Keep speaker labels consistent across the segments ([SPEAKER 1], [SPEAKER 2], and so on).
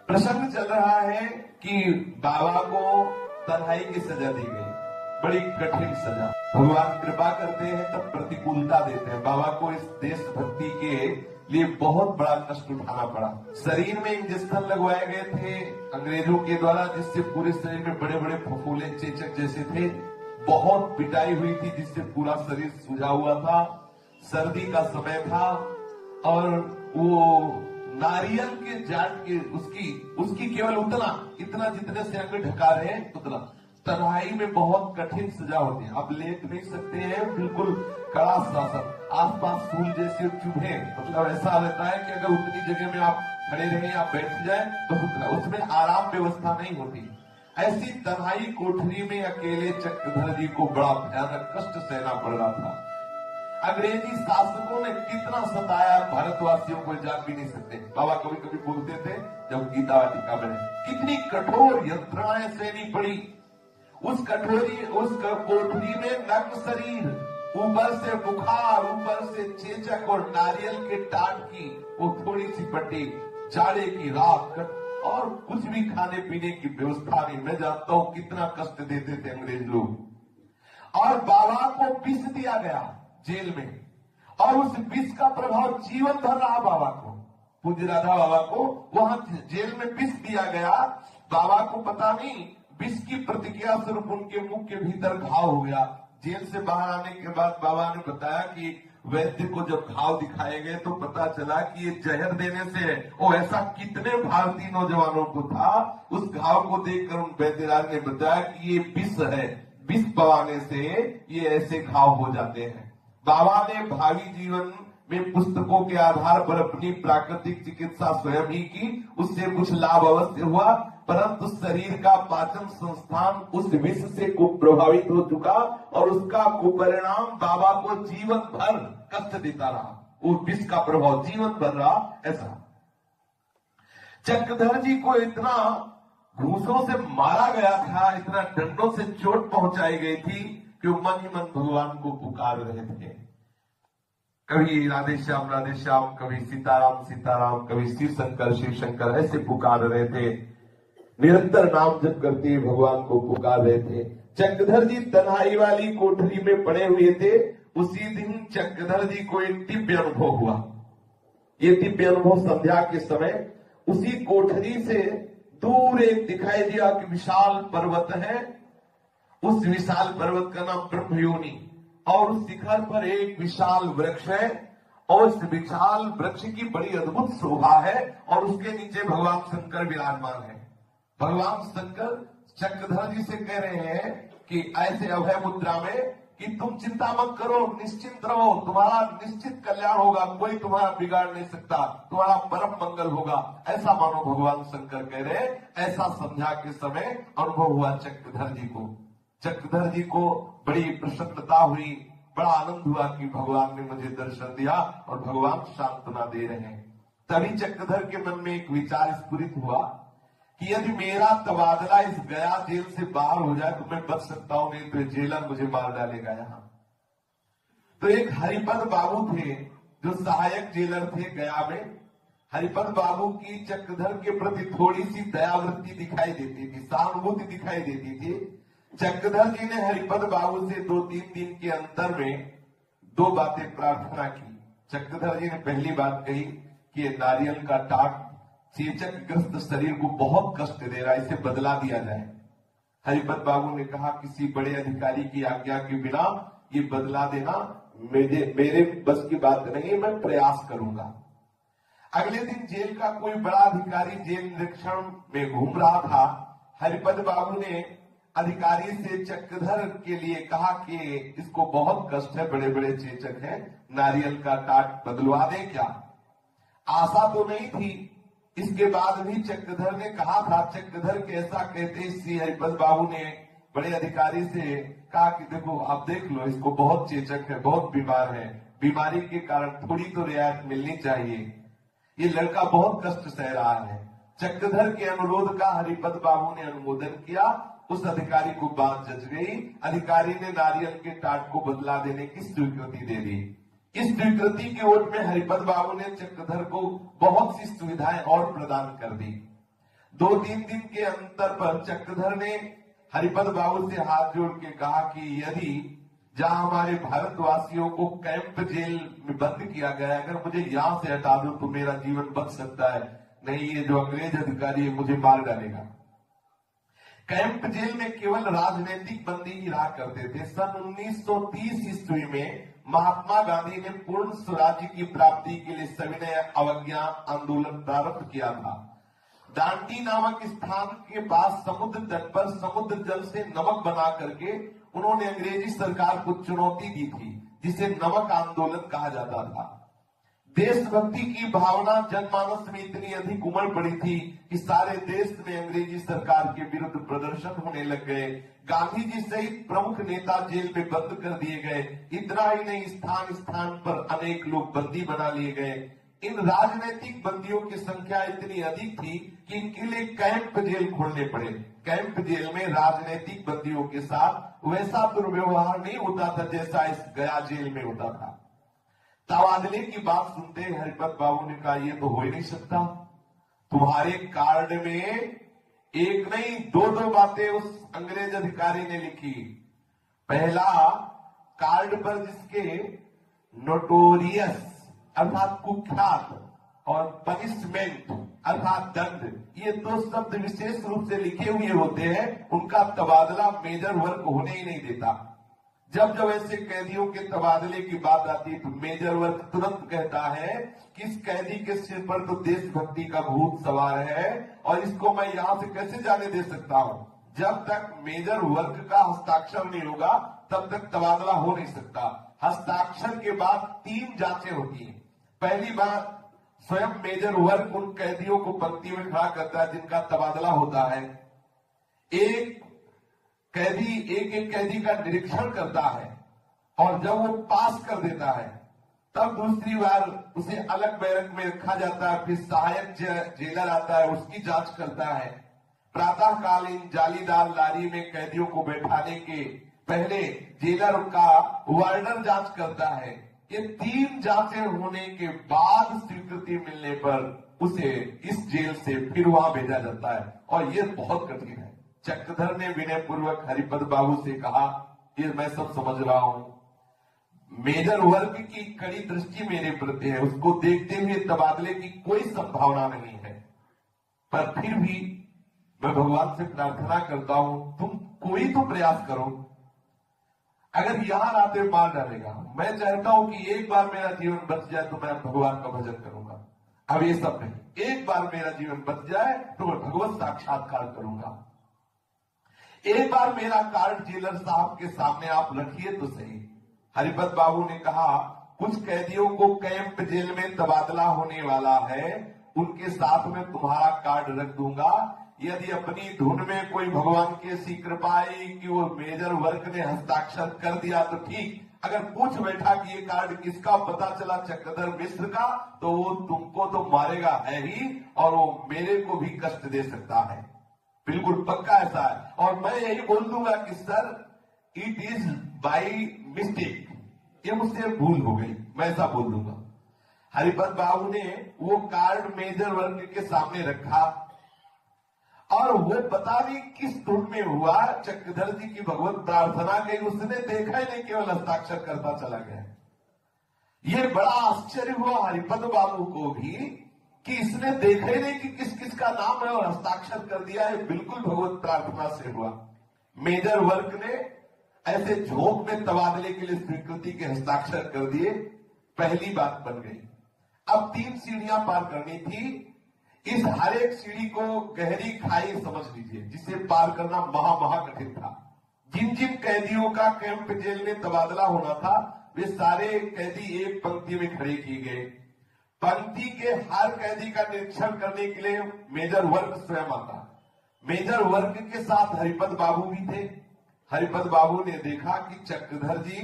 [SPEAKER 1] प्रसंग चल रहा है कि बाबा को तन्हाई की सजा दी गई, बड़ी कठिन सजा। भगवान कृपा करते हैं तब प्रतिकूलता देते हैं। बाबा को इस देशभक्ति के लिए बहुत बड़ा कष्ट उठाना पड़ा। शरीर में इंजेक्शन लगवाए गए थे अंग्रेजों के द्वारा, जिससे पूरे शरीर में बड़े बड़े फफूले चेचक जैसे थे। बहुत पिटाई हुई थी जिससे पूरा शरीर सूजा हुआ था। सर्दी का समय था और वो नारियल के जाट के उसकी केवल इतना जितने से अंग ढका रहे उतना। तन्हाई में बहुत कठिन सजा होती है, आप लेट नहीं सकते हैं, बिल्कुल कड़ा शासन, आसपास सूल जैसे चुभे, मतलब ऐसा रहता है कि अगर उतनी जगह में आप खड़े रहे आप बैठ जाए तो उसमें आराम व्यवस्था नहीं होती। ऐसी तन्हाई कोठरी में अकेले चक्रधर जी को बड़ा भयानक कष्ट सहना पड़ रहा था। अंग्रेजी शासकों ने कितना सताया, भारतवासियों को जान भी नहीं सकते। बाबा कभी कभी बोलते थे जब गीता वाटिका बने, कितनी कठोर यंत्रणाएं सहनी पड़ी। उस कोठरी में नग्न शरीर, ऊपर से बुखार, ऊपर से चेचक और नारियल के टाट की वो थोड़ी सी पट्टी, जाड़े की रात और कुछ भी खाने पीने की व्यवस्था नहीं। मैं जानता हूं कितना कष्ट देते थे अंग्रेज लोग। और बाबा को विष दिया गया जेल में, और उस विष का प्रभाव जीवन भर रहा बाबा को। पूज्य राधा बाबा को वहां जेल में विष दिया गया। बाबा को पता नहीं, विष की प्रतिक्रिया स्वरूप उनके मुख के भीतर घाव हो गया। जेल से बाहर आने के बाद बाबा ने बताया कि वैद्य को जब घाव दिखाए गए तो पता चला कि ये जहर देने से है। और ऐसा कितने भारतीय नौजवानों को था। उस घाव को देखकर उन वैद्यराज ने बताया कि ये विष है, विष पवाने से ये ऐसे घाव हो जाते हैं। बाबा ने भावी जीवन में पुस्तकों के आधार पर अपनी प्राकृतिक चिकित्सा स्वयं ही की। उससे कुछ लाभ अवश्य हुआ, परंतु शरीर का पाचन संस्थान उस विष से प्रभावित हो चुका और उसका कुपरिणाम बाबा को जीवन भर कष्ट देता रहा। वो विष का प्रभाव जीवन भर रहा। ऐसा चक्रधर जी को इतना घूसों से मारा गया था, इतना डंडों से चोट पहुंचाई गई थी कि वो मन ही मन भगवान को पुकार रहे थे। कभी राधे श्याम, कभी सीताराम सीताराम, कभी शिव शंकर ऐसे पुकार रहे थे। निरंतर नाम जप करते भगवान को पुकार रहे थे। चक्रधर जी तन्हाई वाली कोठरी में पड़े हुए थे। उसी दिन चक्रधर जी को एक दिव्य अनुभव हुआ। ये दिव्य अनुभव संध्या के समय उसी कोठरी से दूर एक दिखाई दिया कि विशाल पर्वत है। उस विशाल पर्वत का नाम ब्रह्मयोनि, और उस शिखर पर एक विशाल वृक्ष है और उस विशाल वृक्ष की बड़ी अद्भुत शोभा है और उसके नीचे भगवान शंकर विराजमान है। भगवान शंकर चक्रधर जी से कह रहे हैं कि ऐसे अभय मुद्रा में कि तुम चिंता मत करो, निश्चिंत रहो, तुम्हारा निश्चित कल्याण होगा, कोई तुम्हारा बिगाड़ नहीं सकता, तुम्हारा परम मंगल होगा। ऐसा मानो भगवान शंकर कह रहे। ऐसा संध्या के समय अनुभव हुआ चक्रधर जी को। चक्रधर जी को बड़ी प्रसन्नता हुई, बड़ा आनंद हुआ कि भगवान ने मुझे दर्शन दिया और भगवान सांत्वना दे रहे हैं। तभी चक्रधर के मन में एक विचार स्फुरित हुआ कि यदि मेरा तबादला इस गया जेल से बाहर हो जाए तो मैं बच सकता हूं, नहीं तो जेलर मुझे मार डालेगा यहां। तो एक हरिपद बाबू थे जो सहायक जेलर थे गया में। हरिपद बाबू की चक्रधर के प्रति थोड़ी सी दयावृत्ति दिखाई देती थी, सहानुभूति दिखाई देती थी। चक्रधर जी ने हरिपद बाबू से 2-3 दिन के अंतर में 2 बातें प्रार्थना की। चक्रधर जी ने पहली बात कही कि ये नारियल का टाट चेचक ग्रस्त शरीर को बहुत कष्ट दे रहा है, इसे बदला दिया जाए। हरिपद बाबू ने कहा किसी बड़े अधिकारी की आज्ञा के बिना ये बदला देना मेरे बस की बात नहीं, मैं प्रयास करूंगा। अगले दिन जेल का कोई बड़ा अधिकारी जेल निरीक्षण में घूम रहा था। हरिपद बाबू ने अधिकारी से चक्रधर के लिए कहा कि इसको बहुत कष्ट है, बड़े बड़े चेचक हैं, नारियल का टाट बदलवा दे क्या। आशा तो नहीं थी। इसके बाद भी चक्रधर ने कहा था। चक्रधर के ऐसा कहते श्री हरिपद बाबू ने बड़े अधिकारी से कहा कि देखो आप देख लो, इसको बहुत चेचक है, बहुत बीमार है, बीमारी के कारण थोड़ी तो रियायत मिलनी चाहिए, ये लड़का बहुत कष्ट सह रहा है। चक्रधर के अनुरोध का हरिपद बाबू ने अनुमोदन किया। उस अधिकारी को बात जच गई। अधिकारी ने नारियल के टाट को बदला देने की स्वीकृति दे दी। इस स्वीकृति के ओट में हरिपद बाबू ने चक्रधर को बहुत सी सुविधाएं और प्रदान कर दी। 2-3 दिन के अंतर पर चक्रधर ने हरिपद बाबू से हाथ जोड़ के कहा कि यदि जहां हमारे भारतवासियों को कैंप जेल में बंद किया गया है, अगर मुझे यहां से हटा दो तो मेरा जीवन बच सकता है, नहीं ये जो अंग्रेज अधिकारी है मुझे मार डालेगा। कैंप जेल में केवल राजनीतिक बंदी ही रहा करते थे। सन 1930 ईस्वी में महात्मा गांधी ने पूर्ण स्वराज्य की प्राप्ति के लिए सविनय अवज्ञा आंदोलन प्रारंभ किया था। दांडी नामक स्थान के पास समुद्र तट पर समुद्र जल से नमक बना करके उन्होंने अंग्रेजी सरकार को चुनौती दी थी, जिसे नमक आंदोलन कहा जाता था। देशभक्ति की भावना जनमानस में इतनी अधिक उमड़ पड़ी थी कि सारे देश में अंग्रेजी सरकार के विरुद्ध प्रदर्शन होने लग गए। गांधी जी सहित प्रमुख नेता जेल में बंद कर दिए गए। इतना ही नहीं, स्थान स्थान पर अनेक लोग बंदी बना लिए गए। इन राजनीतिक बंदियों की संख्या इतनी अधिक थी कि इनके लिए कैंप जेल खोलने पड़े। कैंप जेल में राजनीतिक बंदियों के साथ वैसा दुर्व्यवहार नहीं होता था जैसा इस गया जेल में होता था। तबादले की बात सुनते हरिपद बाबू ने कहा, ये तो हो ही नहीं सकता। तुम्हारे कार्ड में एक नहीं 2-2 बातें उस अंग्रेज अधिकारी ने लिखी। पहला, कार्ड पर जिसके नोटोरियस अर्थात कुख्यात और पनिशमेंट अर्थात दंड, ये 2 शब्द विशेष रूप से लिखे हुए होते हैं, उनका तबादला मेजर वर्ग होने ही नहीं देता। जब जब ऐसे कैदियों के तबादले की बात आती है तो मेजर वर्ग तुरंत कहता है कि इस कैदी के सिर पर तो देशभक्ति का भूत सवार है और इसको मैं यहां से कैसे जाने दे सकता हूं। जब तक मेजर वर्ग का हस्ताक्षर नहीं होगा तब तक तबादला हो नहीं सकता। हस्ताक्षर के बाद 3 जांचें होती हैं। पहली बार स्वयं मेजर वर्ग उन कैदियों को पंक्ति में खड़ा करता है जिनका तबादला होता है। एक कैदी का निरीक्षण करता है और जब वो पास कर देता है तब दूसरी बार उसे अलग बैरक में रखा जाता है। फिर सहायक जेलर आता है, उसकी जांच करता है। प्रातःकालीन जालीदार लारी में कैदियों को बैठाने के पहले जेलर का वार्डर जांच करता है। ये 3 जांचें होने के बाद स्वीकृति मिलने पर उसे इस जेल से फिर वहां भेजा जाता है और ये बहुत कठिन है। चक्रधर ने विनय पूर्वक हरिपद बाबू से कहा, ये मैं सब समझ रहा हूं, मेजर वर्ग की कड़ी दृष्टि मेरे प्रति है, उसको देखते हुए तबादले की कोई संभावना नहीं है, पर फिर भी मैं भगवान से प्रार्थना करता हूं तुम कोई तो प्रयास करो। अगर यहां आते मार डालेगा, मैं चाहता हूं कि एक बार मेरा जीवन बच जाए तो मैं भगवान का भजन करूंगा। अब ये सब नहीं, एक बार मेरा जीवन बच जाए तो मैं भगवत साक्षात्कार करूंगा। एक बार मेरा कार्ड जेलर साहब के सामने आप रखिए तो सही। हरिपद बाबू ने कहा, कुछ कैदियों को कैंप जेल में तबादला होने वाला है, उनके साथ में तुम्हारा कार्ड रख दूंगा। यदि अपनी धुन में कोई भगवान की ऐसी कृपा आई कि वो मेजर वर्ग ने हस्ताक्षर कर दिया तो ठीक, अगर पूछ बैठा कि ये कार्ड किसका, पता चला चक्रधर मिश्र का, तो वो तुमको तो मारेगा है ही और वो मेरे को भी कष्ट दे सकता है। बिल्कुल पक्का ऐसा है। और मैं यही बोल दूंगा कि sir it is by mistake, ये मुझसे भूल हो गई, मैं ऐसा बोल दूंगा। हरिपद बाबू ने वो कार्ड मेजर वर्ग के सामने रखा और वो पता नहीं किस धुन में हुआ, चक्रधर जी की भगवत प्रार्थना गई, उसने देखा ही नहीं, केवल हस्ताक्षर करता चला गया। ये बड़ा आश्चर्य हुआ हरिपद बाबू को भी कि इसने देखा ही नहीं कि किस किस का नाम है और हस्ताक्षर कर दिया है। बिल्कुल भगवत प्रार्थना से हुआ। मेजर वर्ग ने ऐसे झोंक में तबादले के लिए स्वीकृति के हस्ताक्षर कर दिए। पहली बात बन गई। अब 3 सीढ़ियां पार करनी थी। इस हर एक सीढ़ी को गहरी खाई समझ लीजिए, जिसे पार करना महा कठिन था। जिन जिन कैदियों का कैंप जेल में तबादला होना था वे सारे कैदी एक पंक्ति में खड़े किए गए। पंक्ति के हर कैदी का निरीक्षण करने के लिए मेजर वर्ग स्वयं आता। मेजर वर्ग के साथ हरिपद बाबू भी थे। हरिपद बाबू ने देखा कि चक्रधर जी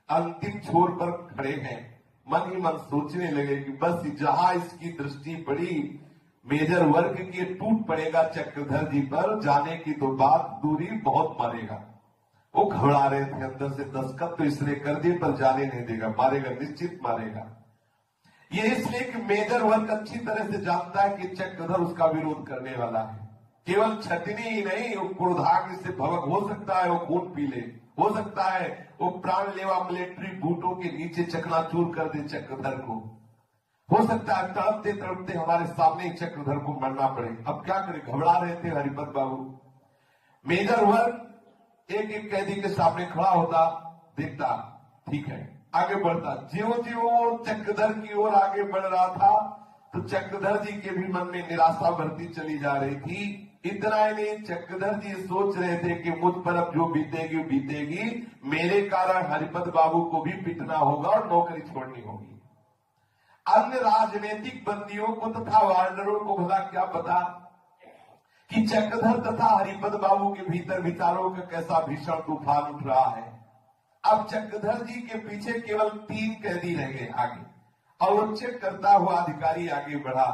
[SPEAKER 1] अंतिम छोर पर खड़े हैं। मन ही मन सोचने लगे कि बस जहां इसकी दृष्टि पड़ी मेजर वर्ग की, टूट पड़ेगा चक्रधर जी पर, जाने की तो बात दूरी बहुत मारेगा। वो घबरा रहे थे अंदर से, दस्तखत तो इसने कर दिए पर जाने नहीं देगा, मारेगा, निश्चित मारेगा। ये इसलिए कि मेजर वर्ग अच्छी तरह से जानता है कि चक्रधर उसका विरोध करने वाला है। केवल छटनी ही नहीं, वो क्रोधाग्नि से भवक हो सकता है, वो खून पी ले, हो सकता है वो प्राण लेवा मिलिट्री बूटों के नीचे चकनाचूर कर दे चक्रधर को, हो सकता है तड़पते तड़पते हमारे सामने ही चक्रधर को मरना पड़े। अब क्या करें, घबरा रहे थे हरिपत बाबू। मेजर वर्ग एक एक कैदी के सामने खड़ा होता, देखता, ठीक है, आगे बढ़ता। ज्यों ज्यों वो चक्रधर की ओर आगे बढ़ रहा था तो चक्रधर जी के भी मन में निराशा बढ़ती चली जा रही थी। इतना ही नहीं, चक्रधर जी सोच रहे थे कि मुझ पर अब जो बीतेगी बीतेगी, मेरे कारण हरिपत बाबू को भी पिटना होगा और नौकरी छोड़नी होगी। अन्य राजनीतिक बंदियों को तथा वार्डरों को भला क्या पता कि चक्रधर तथा हरिपत बाबू के भीतर विचारों का कैसा भीषण तूफान उठ रहा है। अब चक्रधर जी के पीछे केवल 3 कैदी रह गए आगे, और वो चेक करता हुआ अधिकारी आगे बढ़ा,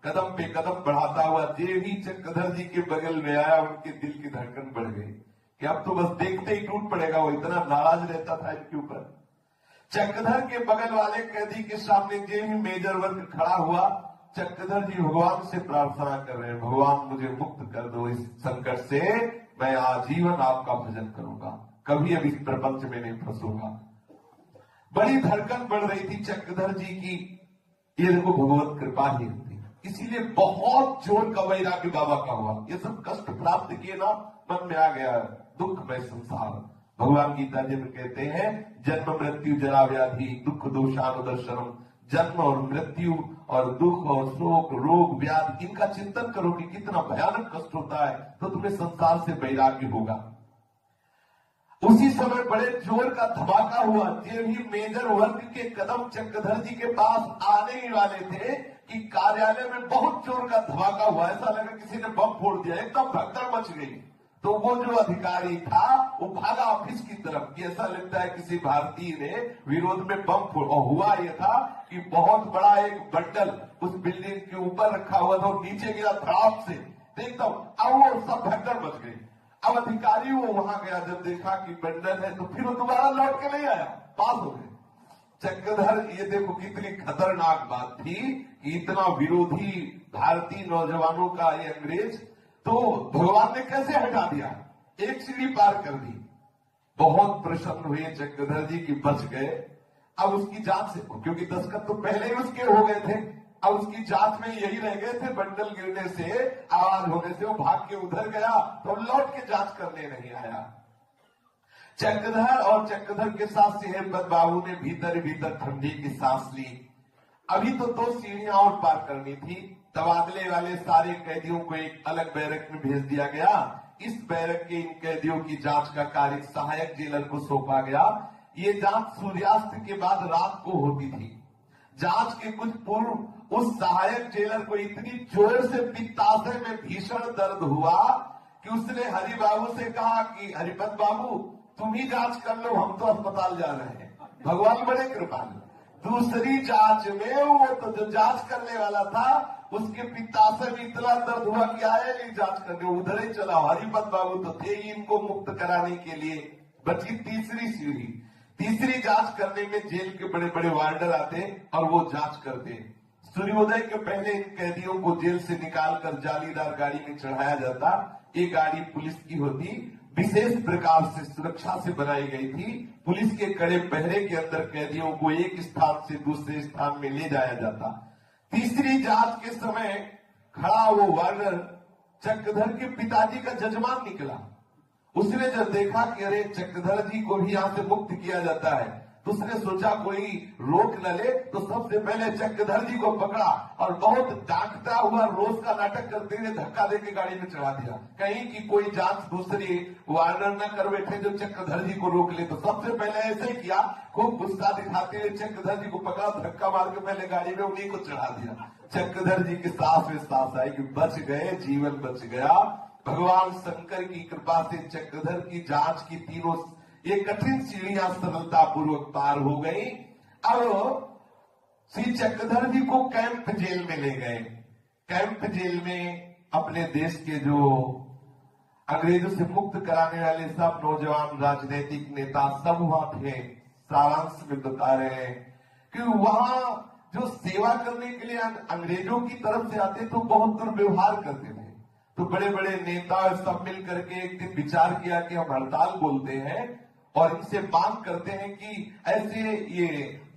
[SPEAKER 1] कदम पे कदम बढ़ाता हुआ। जे भी चक्रधर जी के बगल में आया, उनके दिल की धड़कन बढ़ गई कि अब तो बस देखते ही टूट पड़ेगा। वो इतना नाराज रहता था इनके ऊपर। चक्रधर के बगल वाले कैदी के सामने जे भी मेजर वर्ग खड़ा हुआ, चक्रधर जी भगवान से प्रार्थना कर रहे हैं, भगवान मुझे मुक्त कर दो इस संकट से, मैं आजीवन आपका भजन करूंगा, कभी अब इस प्रपंच में नहीं फंसूंगा। बड़ी धड़कन बढ़ रही थी चक्रधर जी की। ये देखो भगवत कृपा ही होती, इसीलिए बहुत जोर का वैराग्य बाबा का हुआ। ये सब कष्ट प्राप्त किए ना, मन में आ गया दुख में संसार। भगवान गीता जी में कहते हैं, जन्म मृत्यु जरा व्याधि दुख दोषानुदर्शनम, जन्म और मृत्यु और दुख और शोक रोग व्याधि, इनका चिंतन करो कि कितना भयानक कष्ट होता है, तो तुम्हें संसार से वैराग्य होगा। उसी समय बड़े जोर का धमाका हुआ। ये भी मेजर वर्ग के कदम चक्रधर जी के पास आने ही वाले थे कि कार्यालय में बहुत जोर का धमाका हुआ। ऐसा लगा किसी ने बम फोड़ दिया, एकदम भगदड़ मच गई। तो वो जो अधिकारी था वो भागा ऑफिस की तरफ कि ऐसा लगता है किसी भारतीय ने विरोध में बम फोड़। और हुआ ये था कि बहुत बड़ा एक बंडल उस बिल्डिंग के ऊपर रखा हुआ था, नीचे गिरा धड़ाम से, एकदम अब वो सब भगदड़ मच गई। अब अधिकारी वो वहां गया, जब देखा कि बंडल है तो फिर वो दोबारा लौट के नहीं आया, पास हो गए। चक्रधर, ये देखो कितनी खतरनाक बात थी कि इतना विरोधी भारतीय नौजवानों का ये अंग्रेज, तो भगवान ने कैसे हटा दिया, एक सीढ़ी पार कर दी। बहुत प्रसन्न हुए चक्रधर जी की बच गए। अब उसकी जांच से, क्योंकि दस्तखत तो पहले ही उसके हो गए थे, अब उसकी जांच में यही रह गए थे, बंडल गिरने से, आवाज होने से वो भाग के उधर गया, तो लौट के जांच करने नहीं आया। चक्रधर और चक्रधर के साथ सिंहपत बाबू ने भीतर भीतर ठंडी की सांस ली। अभी तो 2 सीढ़ियां और पार करनी थी। तबादले वाले सारे कैदियों को एक अलग बैरक में भेज दिया गया। इस बैरक के इन कैदियों की जांच का कार्य सहायक जेलर को सौंपा गया। ये जांच सूर्यास्त के बाद रात को होती थी। जांच के कुछ पूर्व उस सहायक जेलर को इतनी जोर से पित्ताशय में भीषण दर्द हुआ कि उसने हरि बाबू से कहा कि हरिपत बाबू तुम ही जांच कर लो, हम तो अस्पताल जा रहे हैं। भगवान बड़े कृपालु। दूसरी जांच में वो तो जो जांच करने वाला था उसके पित्ताशय में इतना दर्द हुआ कि आए नहीं जांच करने, उधर ही चला। हरिपत बाबू तो थे ही इनको मुक्त कराने के लिए। बची तीसरी सीढ़ी। तीसरी जांच करने में जेल के बड़े बड़े वार्डर आते और वो जांच करते। सूर्योदय के पहले इन कैदियों को जेल से निकालकर जालीदार गाड़ी में चढ़ाया जाता। ये गाड़ी पुलिस की होती, विशेष प्रकार से सुरक्षा से बनाई गई थी। पुलिस के कड़े पहरे के अंदर कैदियों को एक स्थान से दूसरे स्थान में ले जाया जाता। तीसरी जांच के समय खड़ा वो वार्डर चक्रधर के पिताजी का जजमान निकला। उसने जब देखा कि अरे चक्रधर जी को भी यहां से मुक्त किया जाता है, तो उसने सोचा कोई रोक न ले, तो सबसे पहले चक्रधर जी को पकड़ा और बहुत डांटता हुआ रोज का नाटक करते हुए धक्का देके गाड़ी में चढ़ा दिया, कहीं कि कोई जांच दूसरी वार्डर न कर बैठे जो चक्रधर जी को रोक ले। तो सबसे पहले ऐसे ही किया, खूब गुस्सा दिखाते हुए चक्रधर जी को पकड़ा, धक्का मार के पहले गाड़ी में उन्हीं को चढ़ा दिया। चक्रधर जी की सांस में सांस आई कि बच गए, जीवन बच गया। भगवान शंकर की कृपा से चक्रधर की जांच की तीनों ये कठिन सीढ़ियां सरलता पूर्वक पार हो गई। अब श्री चक्रधर जी को कैंप जेल में ले गए। कैंप जेल में अपने देश के जो अंग्रेजों से मुक्त कराने वाले सब नौजवान राजनीतिक नेता सब वहां थे। सारांश में बता रहे हैं कि वहां जो सेवा करने के लिए अंग्रेजों की तरफ से आते तो बहुत दुर्व्यवहार करते थे। तो बड़े बड़े नेता सब मिल करके एक दिन विचार किया कि हम हड़ताल बोलते हैं और इनसे मांग करते हैं कि ऐसे ये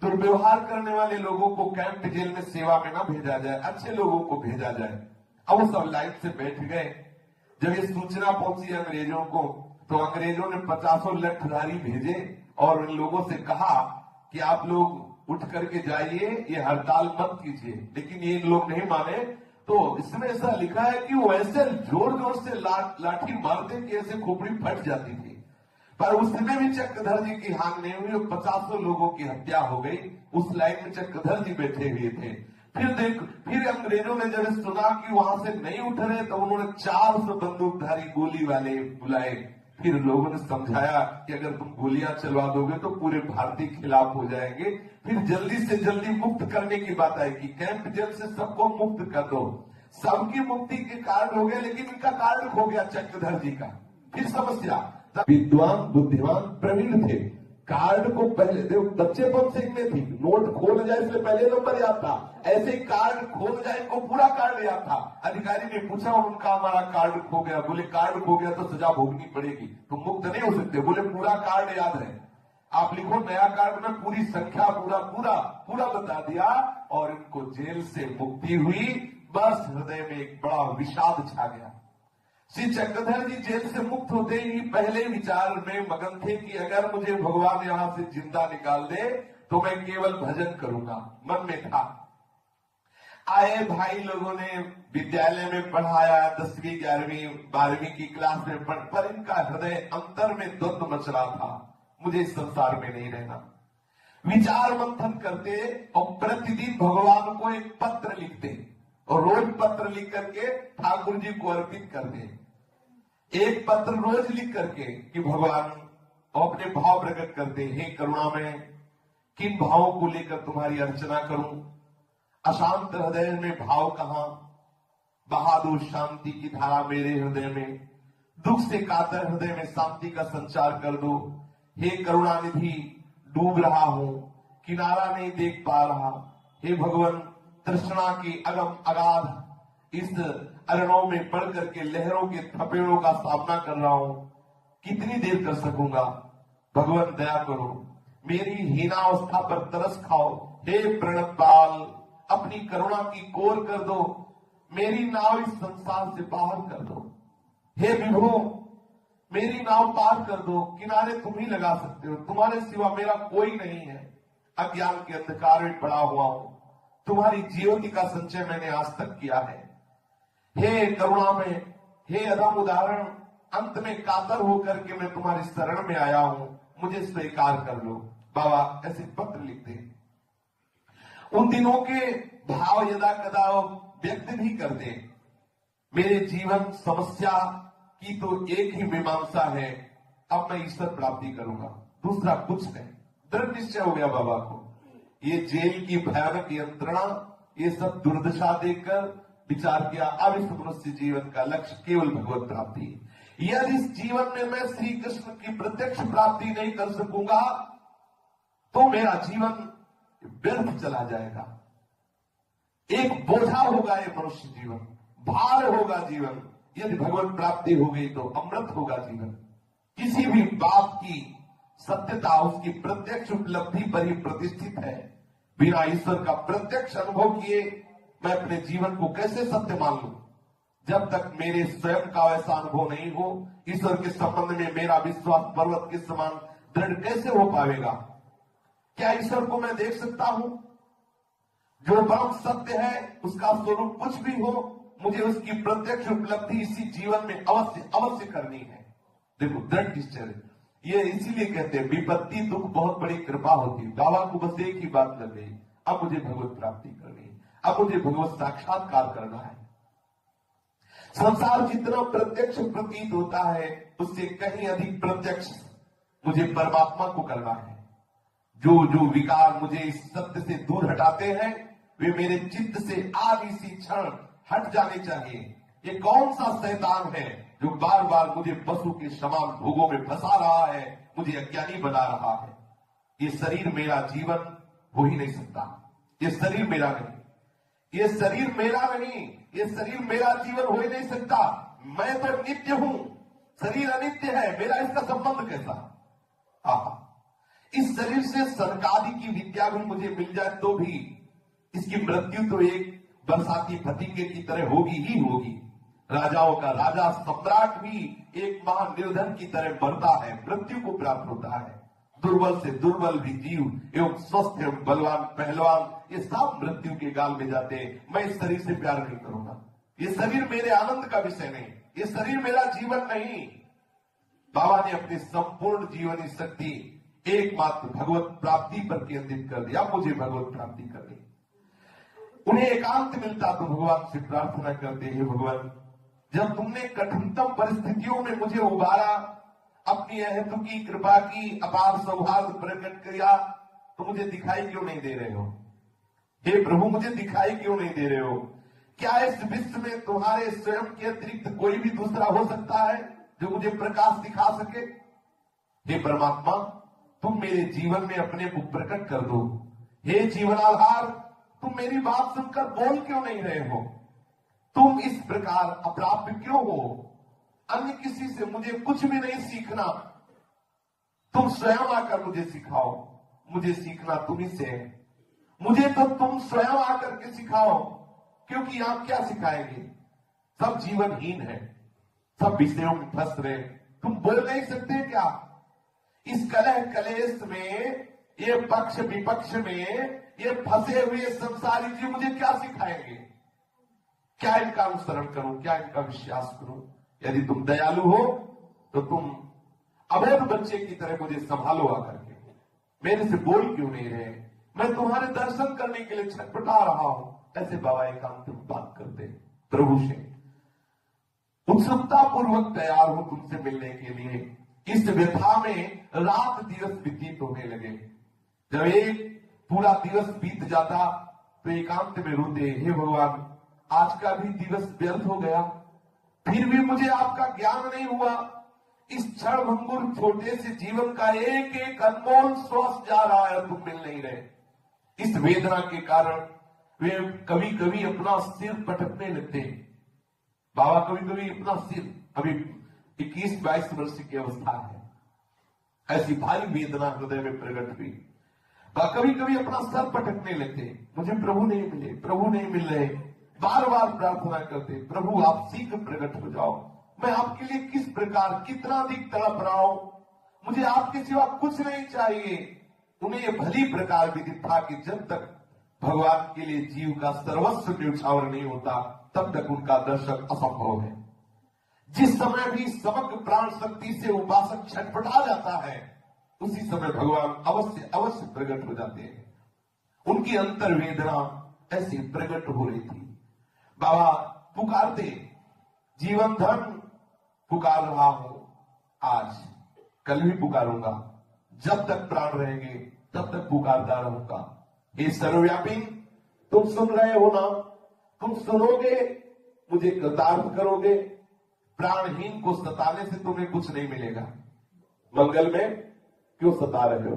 [SPEAKER 1] दुर्व्यवहार करने वाले लोगों को कैंप जेल में सेवा में ना भेजा जाए, अच्छे लोगों को भेजा जाए। अब वो सब लाइन से बैठ गए। जब ये सूचना पहुंची अंग्रेजों को, तो अंग्रेजों ने 50 लठधारी भेजे और उन लोगों से कहा कि आप लोग उठ करके जाइए, ये हड़ताल मत कीजिए। लेकिन ये लोग नहीं माने। तो इसमें ऐसा लिखा है कि वो ऐसे जोर जोर से लाठी मारते कि ऐसे खोपड़ी फट जाती थी, पर उसमें भी चक्रधर जी की हानि नहीं हुई। 50 लोगों की हत्या हो गई। उस लाइन में चक्रधर जी बैठे हुए थे। फिर अंग्रेजों ने जब सुना कि वहां से नहीं उठ रहे, तो उन्होंने 400 बंदूकधारी गोली वाले बुलाए। फिर लोगों ने समझाया कि अगर तुम गोलियां चलवा दोगे तो पूरे भारतीय खिलाफ हो जाएंगे। फिर जल्दी से जल्दी मुक्त करने की बात आई कि कैंप जेल से सबको मुक्त कर दो। सबकी मुक्ति के कार्ड हो गए, लेकिन इनका कार्ड खो गया चक्रधर जी का। फिर समस्या। विद्वान बुद्धिमान प्रवीण थे, कार्ड को पहले बच्चेपन से इनमें थी। नोट खोल जाए इसलिए पहले नंबर याद था, ऐसे ही कार्ड खोल जाए इनको पूरा कार्ड याद था। अधिकारी ने पूछा उनका हमारा कार्ड खो गया। बोले कार्ड खो गया तो सजा भोगनी पड़ेगी, तो मुक्त नहीं हो सकते। बोले पूरा कार्ड याद है, आप लिखो नया कार्ड में पूरी संख्या पूरा पूरा पूरा बता दिया और इनको जेल से मुक्ति हुई। बस हृदय में एक बड़ा विषाद छा गया। श्री चक्रधर जी जेल से मुक्त होते ही पहले विचार में मगन थे कि अगर मुझे भगवान यहां से जिंदा निकाल दे तो मैं केवल भजन करूंगा, मन में था। आए भाई लोगों ने विद्यालय में पढ़ाया, 10वीं 11वीं 12वीं की क्लास में पढ़, पर इनका हृदय अंतर में द्वंद्व मच रहा था, मुझे इस संसार में नहीं रहना। विचार मंथन करते और प्रतिदिन भगवान को एक पत्र लिखते और रोज पत्र लिख करके ठाकुर जी को अर्पित कर दे। एक पत्र रोज लिख करके कि भगवान, और अपने भाव प्रकट करते, हे करुणा में किन भावों को लेकर तुम्हारी अर्चना करूं। अशांत हृदय में भाव कहां, बहा दो शांति की धारा मेरे हृदय में। दुख से कातर हृदय में शांति का संचार कर दो। हे करुणा निधि, डूब रहा हूं, किनारा नहीं देख पा रहा। हे भगवान, तृष्णा की अगम अगाध इस अरणों में पड़ करके लहरों के थपेड़ों का सामना कर रहा हूं, कितनी देर कर सकूंगा। भगवान दया करो, मेरी हीनावस्था पर तरस खाओ। हे प्रणतपाल, अपनी करुणा की कोर कर दो, मेरी नाव इस संसार से बाहर कर दो। हे विभो, मेरी नाव पार कर दो, किनारे तुम ही लगा सकते हो, तुम्हारे सिवा मेरा कोई नहीं है। अज्ञान के अंधकार में पड़ा हुआ हूं, तुम्हारी ज्योति का संचय मैंने आज तक किया है। हे करुणा में, हे अधम उदाहरण, अंत में कातर होकर के मैं तुम्हारी शरण में आया हूं, मुझे स्वीकार कर लो। बाबा ऐसे पत्र लिखते हैं। उन दिनों के भाव यदा कदा व्यक्त भी करते। मेरे जीवन समस्या की तो एक ही मीमांसा है, अब मैं ईश्वर प्राप्ति करूंगा, दूसरा कुछ नहीं। दृढ़ निश्चय हो गया बाबा को। ये जेल की भयानक यंत्रणा, ये सब दुर्दशा देखकर विचार किया, अब इस मनुष्य जीवन का लक्ष्य केवल भगवत प्राप्ति है। यदि इस जीवन में मैं श्री कृष्ण की प्रत्यक्ष प्राप्ति नहीं कर सकूंगा तो मेरा जीवन व्यर्थ चला जाएगा। एक बोझा होगा ये मनुष्य जीवन, भार होगा जीवन। यदि भगवत प्राप्ति हो गई तो अमृत होगा जीवन। किसी भी बात की सत्यता उसकी प्रत्यक्ष उपलब्धि पर ही प्रतिष्ठित है। बिना ईश्वर का प्रत्यक्ष अनुभव किए मैं अपने जीवन को कैसे सत्य मान लूं? जब तक मेरे स्वयं का ऐसा अनुभव नहीं हो, ईश्वर के संबंध में मेरा विश्वास पर्वत के समान दृढ़ कैसे हो पाएगा? क्या ईश्वर को मैं देख सकता हूं? जो परम सत्य है उसका स्वरूप कुछ भी हो, मुझे उसकी प्रत्यक्ष उपलब्धि इसी जीवन में अवश्य अवश्य करनी है। देखो दृढ़ निश्चय, ये इसीलिए कहते हैं विपत्ति दुख बहुत बड़ी कृपा होती है। बाबा को बस एक ही बात लग गई, अब मुझे भगवत प्राप्ति करनी है, अब मुझे भगवत साक्षात्कार करना है। संसार जितना प्रत्यक्ष प्रतीत होता है उससे कहीं अधिक प्रत्यक्ष मुझे परमात्मा को करना है। जो जो विकार मुझे इस सत्य से दूर हटाते हैं वे मेरे चित्त से आज इसी क्षण हट जाने चाहिए। ये कौन सा शैतान है जो बार बार मुझे पशु के समान भोगों में फंसा रहा है, मुझे अज्ञानी बना रहा है? ये शरीर मेरा जीवन हो ही नहीं सकता। ये शरीर मेरा नहीं, ये शरीर मेरा नहीं, ये शरीर मेरा जीवन हो ही नहीं सकता। मैं तो नित्य हूं, शरीर अनित्य है, मेरा इसका संबंध कैसा? आहा, इस शरीर से स्वर्गादि की विद्या भी मुझे मिल जाए तो भी इसकी मृत्यु तो एक बरसाती फतिंगे की तरह होगी ही होगी। राजाओं का राजा सम्राट भी एक महानिर्धन की तरह मरता है, मृत्यु को प्राप्त होता है। दुर्बल से दुर्बल भी जीव एवं स्वस्थ एवं बलवान पहलवान ये सब मृत्यु के गाल में जाते हैं। मैं इस शरीर से प्यार नहीं करूंगा, ये शरीर मेरे आनंद का विषय नहीं, ये शरीर मेरा जीवन नहीं। बाबा ने अपनी संपूर्ण जीवनी शक्ति एकमात्र भगवत प्राप्ति पर केंद्रित कर दिया। मुझे भगवत प्राप्ति करनी, उन्हें एकांत मिलता तो भगवान से प्रार्थना करते हैं, भगवान जब तुमने कठिनतम परिस्थितियों में मुझे उबारा, अपनी अहेतु की कृपा की अपार सौभाग्य प्रकट किया, तो मुझे दिखाई क्यों नहीं दे रहे हो? हे प्रभु, मुझे दिखाई क्यों नहीं दे रहे हो? क्या इस विश्व में तुम्हारे स्वयं के अतिरिक्त कोई भी दूसरा हो सकता है जो मुझे प्रकाश दिखा सके? हे परमात्मा, तुम मेरे जीवन में अपने को प्रकट कर दो। हे जीवनाधार, तुम मेरी बात सुनकर बोल क्यों नहीं रहे हो? तुम इस प्रकार अप्राप्य क्यों हो? अन्य किसी से मुझे कुछ भी नहीं सीखना, तुम स्वयं आकर मुझे सिखाओ। मुझे सीखना तुम्ही से है, मुझे तो तुम स्वयं आकर के सिखाओ, क्योंकि आप क्या सिखाएंगे? सब जीवनहीन है, सब विषयों में फंस रहे, तुम बोल नहीं सकते क्या? इस कलह कलेश में, ये पक्ष विपक्ष में ये फंसे हुए संसारी जीव मुझे क्या सिखाएंगे? क्या इनका अनुसरण करूं, क्या इनका विश्वास करूं? यदि तुम दयालु हो तो तुम अबोध बच्चे की तरह मुझे संभालो आकर के। मेरे से बोल क्यों नहीं रहे? मैं तुम्हारे दर्शन करने के लिए छटपटा रहा हूं। ऐसे बाबा एकांत बात करते प्रभु से। उत्सुकता पूर्वक तैयार हूं तुमसे मिलने के लिए। इस व्यथा में रात दिवस व्यतीत होने लगे। जब एक पूरा दिवस बीत जाता तो एकांत में रोते, हे भगवान, आज का भी दिवस व्यर्थ हो गया, फिर भी मुझे आपका ज्ञान नहीं हुआ। इस क्षण भंगुर छोटे से जीवन का एक एक अनमोल श्वास जा रहा है, तुम मिल नहीं रहे। इस वेदना के कारण वे कभी कभी अपना सिर पटकने लगते हैं। बाबा कभी कभी अपना सिर, अभी 21-22 वर्ष की अवस्था है, ऐसी भारी वेदना हृदय में प्रकट हुई। कभी कभी अपना सर पटकने लगते, मुझे प्रभु नहीं मिले, प्रभु नहीं मिल रहे। बार बार प्रार्थना करते, प्रभु आप शीघ्र प्रकट हो जाओ, मैं आपके लिए किस प्रकार कितना अधिक तड़प रहा हूं, मुझे आपके सिवा कुछ नहीं चाहिए। उन्हें यह भली प्रकार विदित था कि जब तक भगवान के लिए जीव का सर्वस्व न्यौछावर नहीं होता तब तक उनका दर्शन असंभव है। जिस समय भी समग्र प्राण शक्ति से उपासक छटपटा जाता है, उसी समय भगवान अवश्य अवश्य प्रकट हो जाते हैं। उनकी अंतर वेदना ऐसी प्रकट हो रही थी। बाबा पुकारते, जीवन धन पुकार रहा हूं, आज कल भी पुकारूंगा, जब तक प्राण रहेंगे तब तक पुकारता रहूंगा। हे सर्वव्यापी, तुम सुन रहे हो ना? तुम सुनोगे, मुझे कृतार्थ करोगे। प्राणहीन को सताने से तुम्हें कुछ नहीं मिलेगा। मंगल में क्यों सता रहे हो?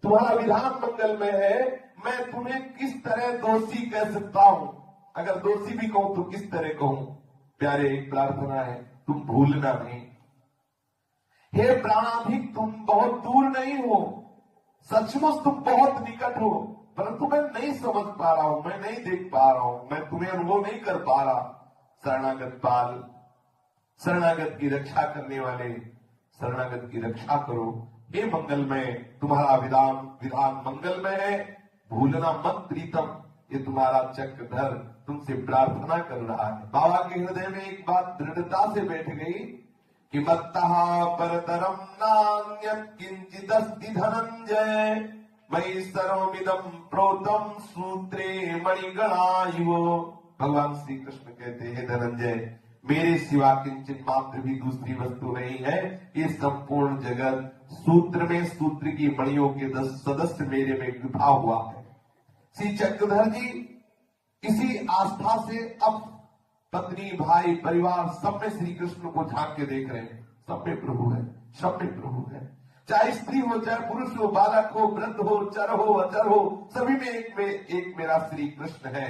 [SPEAKER 1] तुम्हारा विधान मंगलमय है, मैं तुम्हें किस तरह दोषी कह सकता हूं? अगर दोषी भी कहूं तो किस तरह कहूं? प्यारे, एक प्रार्थना है, तुम भूलना नहीं। हे प्राणाधिक, तुम बहुत दूर नहीं हो, सचमुच तुम बहुत निकट हो, परंतु मैं नहीं समझ पा रहा हूं, मैं नहीं देख पा रहा हूं, मैं तुम्हें अनुभव नहीं कर पा रहा। शरणागत पाल, शरणागत की रक्षा करने वाले, शरणागत की रक्षा करो। हे मंगलमय, तुम्हारा विधान मंगलमय है, भूलना मत प्रीतम। ये तुम्हारा चक्रधर तुमसे प्रार्थना कर रहा है। बाबा के हृदय में एक बात दृढ़ता से बैठ गई कि मत्तः परतरम नान्यत् किंचिदस्ति धनंजय, मयि सर्वमिदं प्रोतम सूत्रे मणिगणायुः। भगवान श्री कृष्ण कहते हैं, धनंजय, मेरे सिवा किंचित मात्र भी दूसरी वस्तु नहीं है। ये संपूर्ण जगत सूत्र में, सूत्र की मणियों के 10 सदस्य मेरे में गुथा हुआ है। श्री चक्रधर जी इसी आस्था से अब पत्नी, भाई, परिवार सब में श्री कृष्ण को झांक के देख रहे हैं। सब में प्रभु है, सब में प्रभु है। चाहे स्त्री हो, चाहे पुरुष हो, बालक हो, वृद्ध हो, चर हो, अचर हो, सभी में एक मेरा श्री कृष्ण है।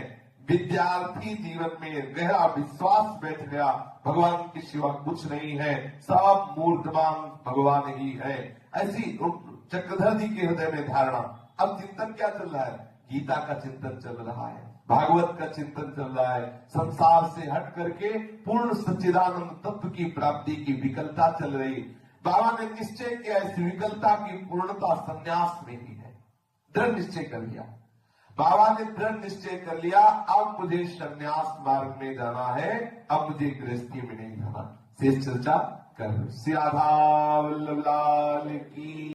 [SPEAKER 1] विद्यार्थी जीवन में गहरा विश्वास बैठ गया, भगवान के सिवा कुछ नहीं है, सब मूर्तमान भगवान ही है, ऐसी चक्रधर जी के हृदय में धारणा। अब चिंतन क्या चल रहा है? गीता का चिंतन चल रहा है, भागवत का चिंतन चल रहा है, संसार से हट करके पूर्ण सच्चिदानंद तत्व की प्राप्ति की विकलता चल रही। बाबा ने निश्चय किया इस विकलता की पूर्णता संन्यास में ही है, दृढ़ निश्चय कर लिया। बाबा ने दृढ़ निश्चय कर लिया, अब मुझे संन्यास मार्ग में जाना है, अब मुझे गृहस्थी में नहीं जाना। शेष चर्चा कर। श्री राधा वल्लभ लाल की